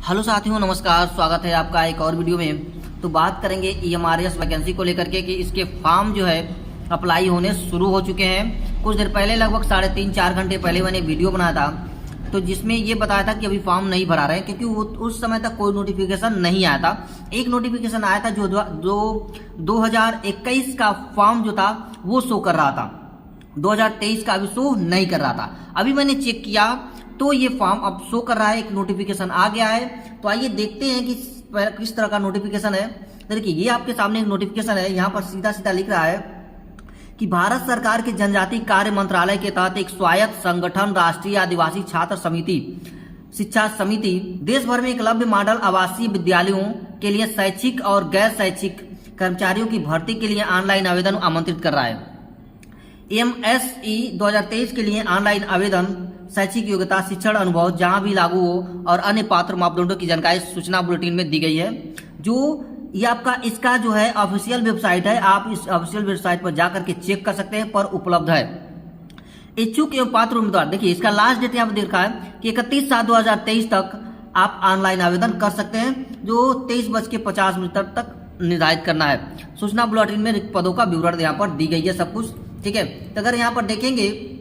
Hello साथियों, नमस्कार। स्वागत है आपका एक और वीडियो में। तो बात करेंगे ईएमआरएस वैकेंसी को लेकर के कि इसके फॉर्म जो है अप्लाई होने शुरू हो चुके हैं। कुछ देर पहले, लगभग 3.5-4 घंटे पहले मैंने वीडियो बनाया था, तो जिसमें ये बताया था कि अभी फॉर्म नहीं भरा रहे हैं क्योंकि वो उस समय तक कोई नोटिफिकेशन नहीं आया था। एक नोटिफिकेशन आया था जो 2021 का फॉर्म जो था वो शो कर रहा था, 2023 का अभी शो नहीं कर रहा था। अभी मैंने चेक किया तो ये फॉर्म अब शो कर रहा है, एक नोटिफिकेशन आ गया है। तो आइए देखते हैं कि किस तरह का नोटिफिकेशन है। देखिए, ये आपके सामने एक नोटिफिकेशन है। यहाँ पर सीधा सीधा लिख रहा है कि भारत सरकार के जनजातीय कार्य मंत्रालय के तहत एक स्वायत्त संगठन राष्ट्रीय आदिवासी छात्र समिति शिक्षा समिति देश भर में एकलव्य मॉडल आवासीय विद्यालयों के लिए शैक्षिक और गैर शैक्षिक कर्मचारियों की भर्ती के लिए ऑनलाइन आवेदन आमंत्रित कर रहा है। एमएसई 2023 के लिए ऑनलाइन आवेदन, शैक्षिक योग्यता, शिक्षण अनुभव जहां भी लागू हो और अन्य पात्र मापदंडों की जानकारी सूचना बुलेटिन में दी गई है। जो ये आपका इसका जो है ऑफिशियल वेबसाइट है, आप इस ऑफिशियल वेबसाइट पर जाकर के चेक कर सकते हैं, पर उपलब्ध है। इच्छुक एवं पात्र उम्मीदवार, देखिए इसका लास्ट डेट यहाँ पर देखा है कि 31/7/2023 तक आप ऑनलाइन आवेदन कर सकते हैं, जो 23:50 तक निर्धारित करना है। सूचना बुलेटिन में रिक्त पदों का विवरण यहाँ पर दी गई है, सब कुछ ठीक है। तो अगर यहाँ पर देखेंगे,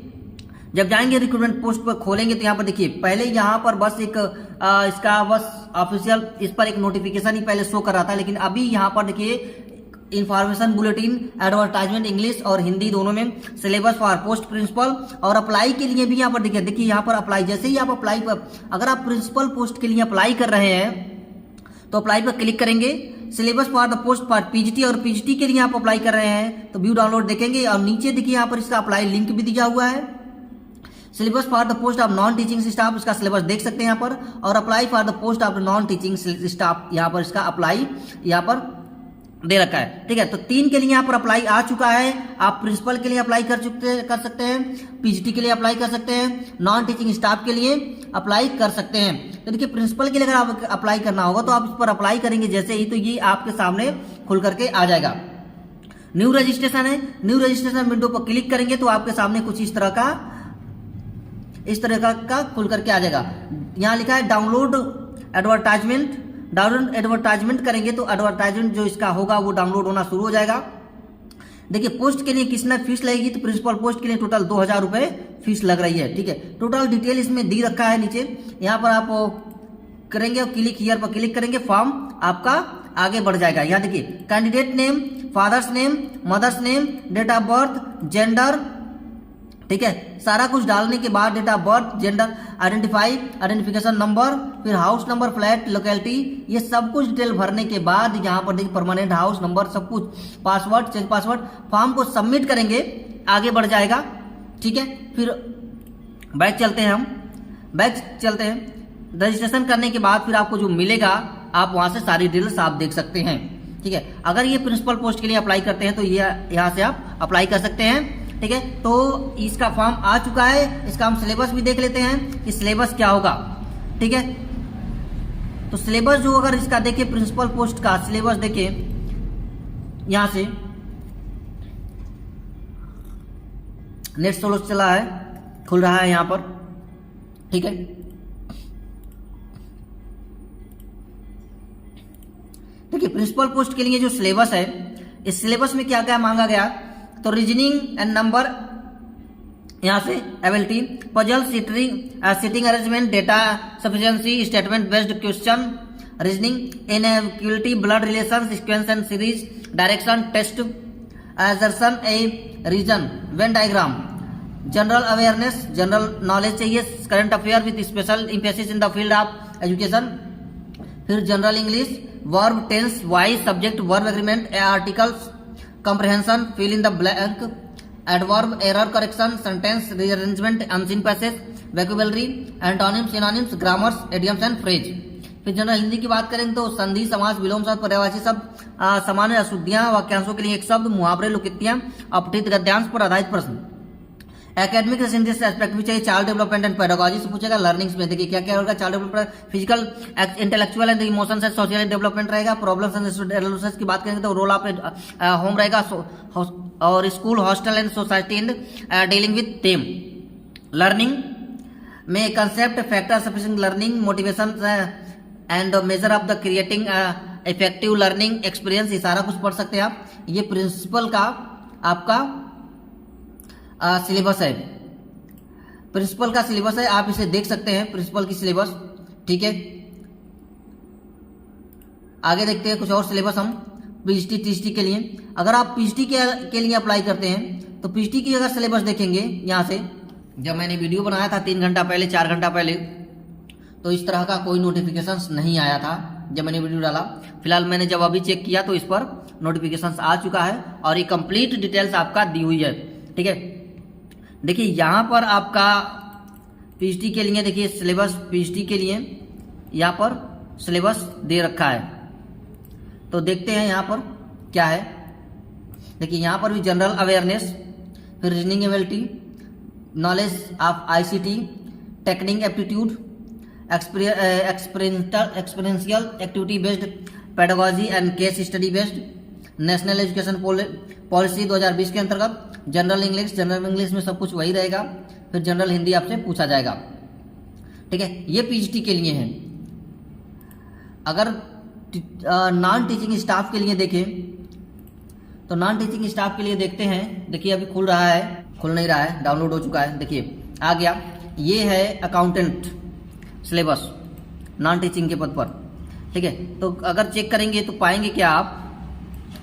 जब जाएंगे रिक्रूटमेंट पोस्ट पर खोलेंगे तो यहाँ पर देखिए, पहले यहाँ पर बस एक इसका बस ऑफिशियल इस पर एक नोटिफिकेशन ही पहले शो कर रहा था, लेकिन अभी यहाँ पर देखिए इंफॉर्मेशन बुलेटिन, एडवर्टाइजमेंट इंग्लिश और हिंदी दोनों में, सिलेबस फॉर पोस्ट प्रिंसिपल और अप्लाई के लिए भी यहाँ पर देखिए यहाँ पर अप्लाई, जैसे ही आप अप्लाई पर, अगर आप प्रिंसिपल पोस्ट के लिए अप्लाई कर रहे हैं तो अप्लाई पर क्लिक करेंगे। Syllabus for the post for PGT और पीजीटी के लिए आप अप्लाई कर रहे हैं तो व्यू डाउनलोड देखेंगे और नीचे देखिए यहाँ पर इसका अप्लाई लिंक भी दिया हुआ है। Syllabus for the post of non teaching staff, इसका सिलेबस देख सकते हैं यहाँ पर, और apply for the post of non teaching staff, यहाँ पर इसका अप्लाई यहाँ पर दे रखा है। ठीक है, तो 3 के लिए यहाँ पर अप्लाई आ चुका है। आप प्रिंसिपल के लिए अप्लाई कर सकते हैं, पीजीटी के लिए अप्लाई कर सकते हैं, नॉन टीचिंग स्टाफ के लिए अप्लाई कर सकते हैं। तो देखिए, प्रिंसिपल के लिए अगर आप अप्लाई करना होगा तो आप इस पर अप्लाई करेंगे जैसे ही, तो ये आपके सामने खुल करके आ जाएगा। न्यू रजिस्ट्रेशन है, न्यू रजिस्ट्रेशन विंडो पर क्लिक करेंगे तो आपके सामने कुछ इस तरह का खुल करके आ जाएगा। यहाँ लिखा है डाउनलोड एडवर्टाइजमेंट। डाउनलोड एडवर्टाइजमेंट करेंगे तो एडवर्टाइजमेंट जो इसका होगा वो डाउनलोड होना शुरू हो जाएगा। देखिए, पोस्ट के लिए कितना फीस लगेगी, तो प्रिंसिपल पोस्ट के लिए टोटल 2000 रुपए फीस लग रही है। ठीक है, टोटल डिटेल इसमें दी रखा है नीचे। यहाँ पर आप करेंगे और क्लिक हियर पर क्लिक करेंगे, फॉर्म आपका आगे बढ़ जाएगा। यहाँ देखिए, candidate name, father's name, mother's name, date of birth, gender, ठीक है, सारा कुछ डालने के बाद date of birth, gender, identification number, फिर हाउस नंबर, फ्लैट लोकेलिटी, ये सब कुछ डिटेल भरने के बाद यहाँ पर देखिए परमानेंट हाउस नंबर, सब कुछ, पासवर्ड, चेंज पासवर्ड, फॉर्म को सबमिट करेंगे, आगे बढ़ जाएगा। ठीक है, फिर बैक चलते हैं, रजिस्ट्रेशन करने के बाद फिर आपको जो मिलेगा आप वहां से सारी डिटेल्स आप देख सकते हैं। ठीक है, अगर ये प्रिंसिपल पोस्ट के लिए अप्लाई करते हैं तो ये यहाँ से आप अप्लाई कर सकते हैं। ठीक है, तो इसका फॉर्म आ चुका है। इसका हम सिलेबस भी देख लेते हैं कि सिलेबस क्या होगा। ठीक है, तो सिलेबस जो अगर इसका देखिए, प्रिंसिपल पोस्ट का सिलेबस देखिए, यहां से नेट स्लो चला है, खुल रहा है यहां पर। ठीक है, देखिए प्रिंसिपल पोस्ट के लिए जो सिलेबस है, इस सिलेबस में क्या क्या मांगा गया, तो रीजनिंग एंड नंबर, यहाँ से ability, puzzle, sitting arrangement, data sufficiency, statement based question, reasoning, inequality, blood relation, sequence and series, direction, test, assertion a reason, Venn diagram, general awareness, general knowledge चाहिए, current affair with special emphasis in the field of education, फिर general English, verb, tense, voice, subject, verb agreement, articles, comprehension, fill in the blank, adverb, error correction, sentence rearrangement, unseen passage, vocabulary, antonyms, synonyms, grammars, idioms and phrase। फिर general Hindi की बात करें तो संधि, समास, विलोम शब्द, पर्यायवाची शब्द, सामान्य अशुद्धियां, वाक्यांशों के लिए एक शब्द, मुहावरे, लोकोक्तियां, अपठित गद्यांश पर आधारित प्रश्न। एकेडमिक एस्पेक्ट भी चाहिए, चाइल्ड डेवलपमेंट एंड पेडागोजी से पूछेगा। लर्निंग्स में देखिए क्या क्या होगा, child development, physical, intellectual and emotions and social development रहेगा। प्रॉब्लम्स एंड सॉल्यूशंस की बात करेंगे तो रोल ऑफ होम रहेगा, और school, hostel and society and dealing with them. Learning में concept, factor, sufficient learning, motivation, and measure of the creating effective learning experience, ये सारा कुछ पढ़ सकते हैं आप। ये प्रिंसिपल का आपका सिलेबस है, प्रिंसिपल का सिलेबस है, आप इसे देख सकते हैं प्रिंसिपल की सिलेबस। ठीक है, आगे देखते हैं कुछ और सिलेबस हम पीएचडी टीएचडी के लिए। अगर आप पीएचडी के लिए अप्लाई करते हैं तो पीएचडी की अगर सिलेबस देखेंगे यहाँ से, जब मैंने वीडियो बनाया था 3 घंटा पहले 4 घंटा पहले, तो इस तरह का कोई नोटिफिकेशंस नहीं आया था जब मैंने वीडियो डाला। फिलहाल मैंने जब अभी चेक किया तो इस पर नोटिफिकेशंस आ चुका है और ये कंप्लीट डिटेल्स आपका दी हुई है। ठीक है, देखिए यहाँ पर आपका पीएचडी के लिए देखिए सिलेबस, पीएचडी के लिए यहाँ पर सिलेबस दे रखा है। तो देखते हैं यहाँ पर क्या है। देखिए यहाँ पर भी जनरल अवेयरनेस, फिर reasoning ability, knowledge of ICT, technique aptitude, experiential activity based pedagogy and case study based, national education policy 2020 के अंतर्गत, जनरल इंग्लिश में सब कुछ वही रहेगा, फिर जनरल हिंदी आपसे पूछा जाएगा। ठीक है, ये पीएचडी के लिए है। अगर नॉन टीचिंग स्टाफ के लिए देखें तो नॉन टीचिंग स्टाफ के लिए देखते हैं। देखिए अभी खुल रहा है, खुल नहीं रहा है, डाउनलोड हो चुका है। देखिए आ गया, ये है अकाउंटेंट सिलेबस नॉन टीचिंग के पद पर। ठीक है, तो अगर चेक करेंगे तो पाएंगे क्या आप,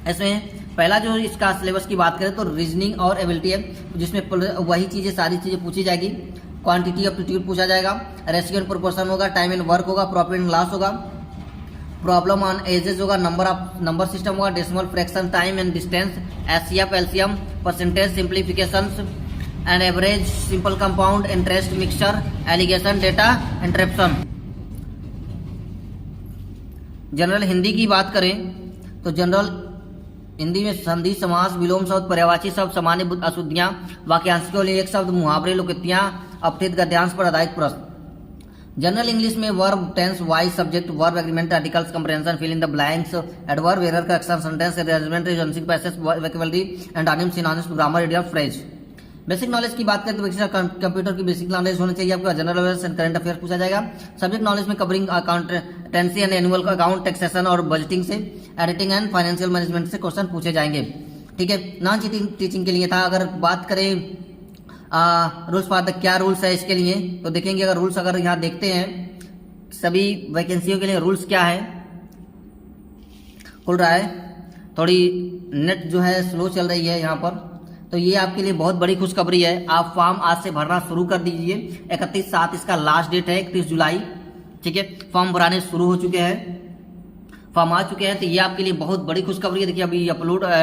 इसमें पहला जो इसका सिलेबस की बात करें तो रीजनिंग और एबिलिटी है, जिसमें वही चीज़ें सारी चीज़ें पूछी जाएगी। क्वांटिटी एप्टीट्यूड पूछा जाएगा, रेशियो एंड प्रोपोर्शन होगा, टाइम एंड वर्क होगा, प्रॉफिट एंड लॉस होगा, प्रॉब्लम ऑन एजेस होगा, नंबर सिस्टम होगा, decimal fraction, time and distance, HCF LCM, percentage, simplifications and average, simple compound, interest, mixture, alligation, data interruption. General Hindi की बात करें तो general Hindi में संधि, समास, विलोम शब्द, पर्यायवाची शब्द, सामान्य अशुद्धियां, वाक्यांश के लिए एक शब्द, मुहावरे, लोकोक्तियां, अपठित गद्यांश पर आधारित प्रश्न। जनरल इंग्लिश में verb, tense, voice, subject, verb, agreement, articles, comprehension, fill in the blanks, adverb, error correction, sentence arrangement, reasoning passage, vocabulary, antonym, synonyms, grammar, idiom, phrase. Basic knowledge की बात करें तो कंप्यूटर की बेसिक नॉलेज होनी चाहिए आपका। General awareness and current affairs पूछा जाएगा। सब्जेक्ट नॉलेज में covering accountancy and annual account, taxation और बजटिंग से, एडिटिंग एंड फाइनेंशियल मैनेजमेंट से क्वेश्चन पूछे जाएंगे। ठीक है, नॉन टीचिंग के लिए था। अगर बात करें रूल्स फॉर द, क्या रूल्स है इसके लिए, तो देखेंगे अगर रूल्स अगर यहाँ देखते हैं सभी वैकेंसियों के लिए रूल्स क्या है। खुल रहा है, थोड़ी नेट जो है स्लो चल रही है यहाँ पर, तो ये आपके लिए बहुत बड़ी खुशखबरी है। आप फॉर्म आज से भरना शुरू कर दीजिए। 31/7 इसका लास्ट डेट है, 31 जुलाई। ठीक है, फॉर्म भराने शुरू हो चुके हैं, फॉर्म आ चुके हैं, तो ये आपके लिए बहुत बड़ी खुशखबरी है। देखिए अभी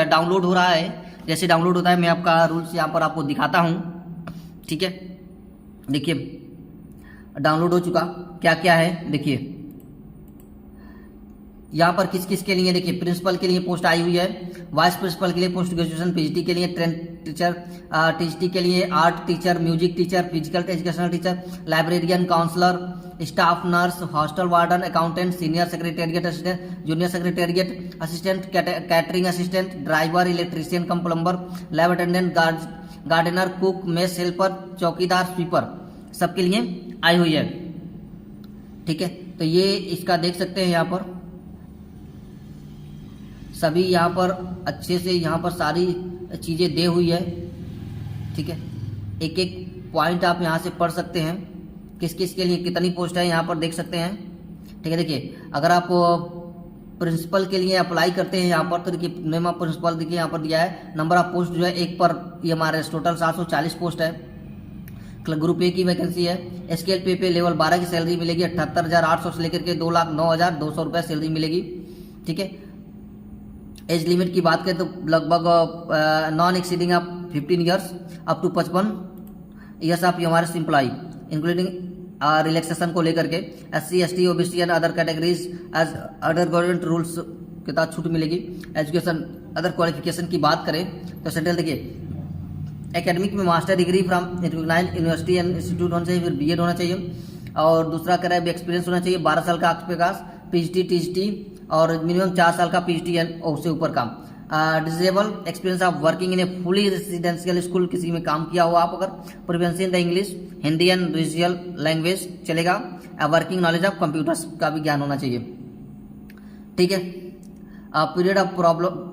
डाउनलोड हो रहा है। जैसे डाउनलोड होता है मैं आपका रूल्स यहाँ पर आपको दिखाता हूँ। ठीक है, देखिए डाउनलोड हो चुका। क्या क्या है देखिए यहाँ पर किस किस के लिए। देखिए प्रिंसिपल के लिए पोस्ट आई हुई है, वाइस प्रिंसिपल के लिए पोस्ट ग्रेजुएशन, पीएचडी के लिए ट्रेंड टीचर, टीएचडी के लिए art teacher, music teacher, physical educational teacher, librarian, counsellor, staff nurse, hostel warden, accountant, senior secretariat assistant, junior secretariat assistant, catering assistant, driver, electrician cum plumber, lab attendant, gardener, cook, mess helper, चौकीदार, sweeper, सबके लिए आई हुई है। ठीक है, तो ये इसका देख सकते हैं यहाँ पर सभी यहाँ पर अच्छे से यहाँ पर सारी चीज़ें दे हुई है। ठीक है, एक एक पॉइंट आप यहाँ से पढ़ सकते हैं, किस किस के लिए कितनी पोस्ट है यहाँ पर देख सकते हैं। ठीक है, देखिए अगर आप प्रिंसिपल के लिए अप्लाई करते हैं यहाँ पर तो देखिए नेम ऑफ प्रिंसिपल देखिए यहाँ पर दिया है। नंबर ऑफ पोस्ट जो है एक पर, ये हमारे टोटल 740 पोस्ट है। ग्रुप ए की वैकेंसी है। स्केल पे लेवल 12 की सैलरी मिलेगी 78,800 से लेकर के 2,09,200 रुपये सैलरी मिलेगी। ठीक है, एज लिमिट की बात करें तो लगभग non exceeding of 15 years up to 55 years of हमारे एम्प्लॉई, इंक्लूडिंग रिलैक्सेशन को लेकर के SC ST OBC and other categories as other government rules के तहत छूट मिलेगी। एजुकेशन अदर क्वालिफिकेशन की बात करें तो सेंट्रल देखिए एकेडमिक में master degree from recognised university and institute होना चाहिए, फिर BEd होना चाहिए, और दूसरा कह रहा है एक्सपीरियंस होना चाहिए 12 साल का आपके पास, PhD THD और मिनिमम 4 साल का PhD एंड उससे ऊपर का। Desirable experience of working in a fully residential school, किसी में काम किया हो आप अगर, proficiency in the English, Hindi and regional language चलेगा, वर्किंग नॉलेज ऑफ कंप्यूटर्स का भी ज्ञान होना चाहिए, ठीक है। Period of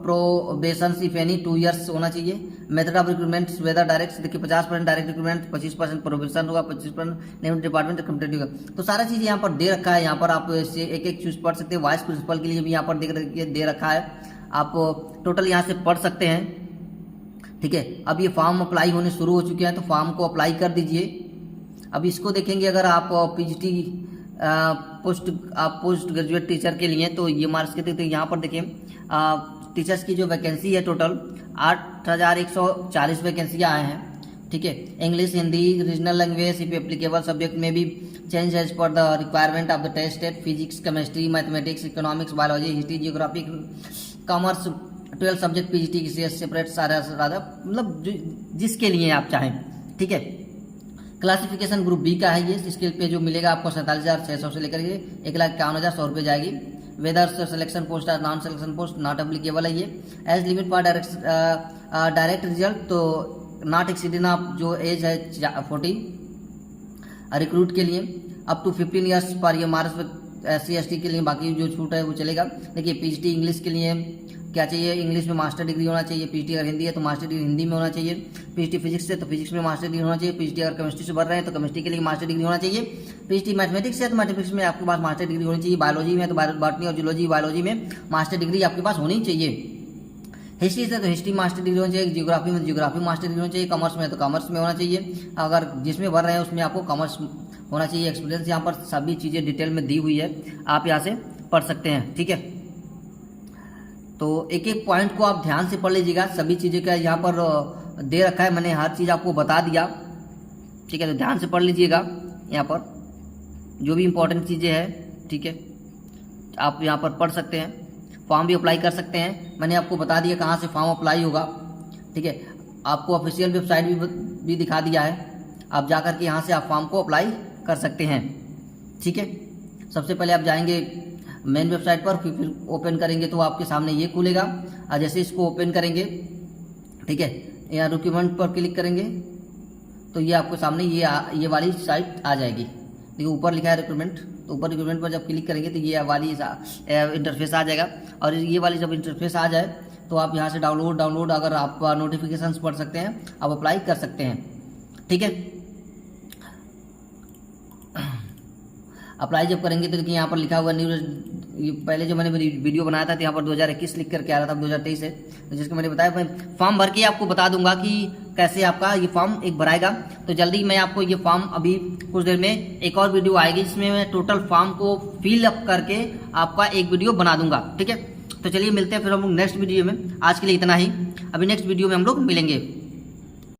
probation if any 2 years होना चाहिए। Method of recruitment whether direct, देखिए 50% डायरेक्ट रिक्रूटमेंट, 25% प्रोबेशन होगा, 25% नेम डिपार्टमेंट कम्पिटेटिव होगा। तो सारा चीज़ यहाँ पर दे रखा है। यहाँ पर आप एक एक चूज पढ़ सकते हैं। वाइस प्रिंसिपल के लिए भी यहाँ पर दे रखा है, आप टोटल यहाँ से पढ़ सकते हैं, ठीक है। अब ये फॉर्म अप्लाई होने शुरू हो चुके हैं, तो फॉर्म को अप्लाई कर दीजिए। अब इसको देखेंगे, अगर आप पीजीटी पोस्ट ग्रेजुएट टीचर के लिए, तो ये मार्क्स के देखते हैं। यहाँ पर देखिए टीचर्स की जो वैकेंसी है टोटल 8140 वैकेंसियाँ आए हैं, ठीक है। English, Hindi, regional language, if applicable subject में भी change as per the requirement of the test at physics, chemistry, mathematics, economics, biology, history, geography, commerce, 12 subject PGT की सेपरेट सारा मतलब जिसके लिए आप चाहें, ठीक है। क्लासिफिकेशन ग्रुप बी का है ये। स्केल पे जो मिलेगा आपको 47,600 से लेकर के 1,51,100 रुपये जाएगी। वेदर सिलेक्शन पोस्ट और non selection post not applicable है ये। Age limit for direct result, तो नॉट एक्सीडिंग ऑफ जो एज है 40 रिक्रूट के लिए, अप टू 15 ईयर्स पर ये मार्क्स SC/ST के लिए, बाकी जो छूट है वो चलेगा। देखिए पीजीटी इंग्लिश के लिए क्या चाहिए, इंग्लिश में मास्टर डिग्री होना चाहिए। पीजीटी अगर हिंदी है तो मास्टर डिग्री हिंदी में होना चाहिए। पीजीटी फिजिक्स है तो फिजिक्स में मास्टर डिग्री होना चाहिए। पीजीटी अगर केमिस्ट्री से भर रहे हैं तो केमिस्ट्री के लिए मास्टर डिग्री होना चाहिए। पीजीटी मैथमेटिक्स है तो मैथमेटिक्स में आपके पास मास्टर डिग्री होनी चाहिए। बायोलॉजी में तो बॉटनी और जूलॉजी बायोलॉजी में मास्टर डिग्री आपके पास होनी चाहिए। हिस्ट्री से तो हिस्ट्री मास्टर डिग्री होनी चाहिए। जियोग्राफी में जियोग्राफी मास्टर डिग्री होनी चाहिए। कॉमर्स में तो कॉमर्स में होना चाहिए। अगर जिसमें भर रहे हैं उसमें आपको कॉमर्स होना चाहिए। एक्सपीरियंस यहाँ पर सभी चीज़ें डिटेल में दी हुई है, आप यहाँ से पढ़ सकते हैं, ठीक है। तो एक एक पॉइंट को आप ध्यान से पढ़ लीजिएगा। सभी चीज़ें का यहाँ पर दे रखा है, मैंने हर चीज़ आपको बता दिया, ठीक है। तो ध्यान से पढ़ लीजिएगा, यहाँ पर जो भी इम्पोर्टेंट चीज़ें हैं, ठीक है, आप यहाँ पर पढ़ सकते हैं। फॉर्म भी अप्लाई कर सकते हैं, मैंने आपको बता दिया कहाँ से फॉर्म अप्लाई होगा, ठीक है। आपको ऑफिशियल वेबसाइट भी दिखा दिया है, आप जा कर के यहाँ से आप फॉर्म को अप्लाई कर सकते हैं, ठीक है। सबसे पहले आप जाएंगे मेन वेबसाइट पर, फिर ओपन करेंगे तो आपके सामने ये खुलेगा। और जैसे इसको ओपन करेंगे, ठीक है, यहाँ डॉक्यूमेंट पर क्लिक करेंगे तो ये आपके सामने ये वाली साइट आ जाएगी। देखिए ऊपर लिखा है रिक्रूटमेंट, तो ऊपर रिक्रूटमेंट पर जब क्लिक करेंगे तो ये वाली इंटरफेस आ जाएगा। और ये वाली जब इंटरफेस आ जाए तो आप यहाँ से डाउनलोड अगर आप नोटिफिकेशंस पढ़ सकते हैं, आप अप्लाई कर सकते हैं, ठीक है। अप्लाई जब करेंगे तो देखिए यहाँ पर लिखा हुआ न्यू, पहले जो मैंने वीडियो बनाया था तो यहाँ पर 2021 लिख करके आ रहा था, 2023 है, तो जिसको मैंने बताया मैं फॉर्म भर के आपको बता दूंगा कि कैसे आपका ये फॉर्म एक भराएगा। तो जल्दी मैं आपको ये फॉर्म अभी कुछ देर में एक और वीडियो आएगी जिसमें मैं टोटल फॉर्म को फिल अप करके आपका एक वीडियो बना दूंगा, ठीक है। तो चलिए मिलते हैं फिर हम लोग नेक्स्ट वीडियो में। आज के लिए इतना ही, अभी नेक्स्ट वीडियो में हम लोग मिलेंगे।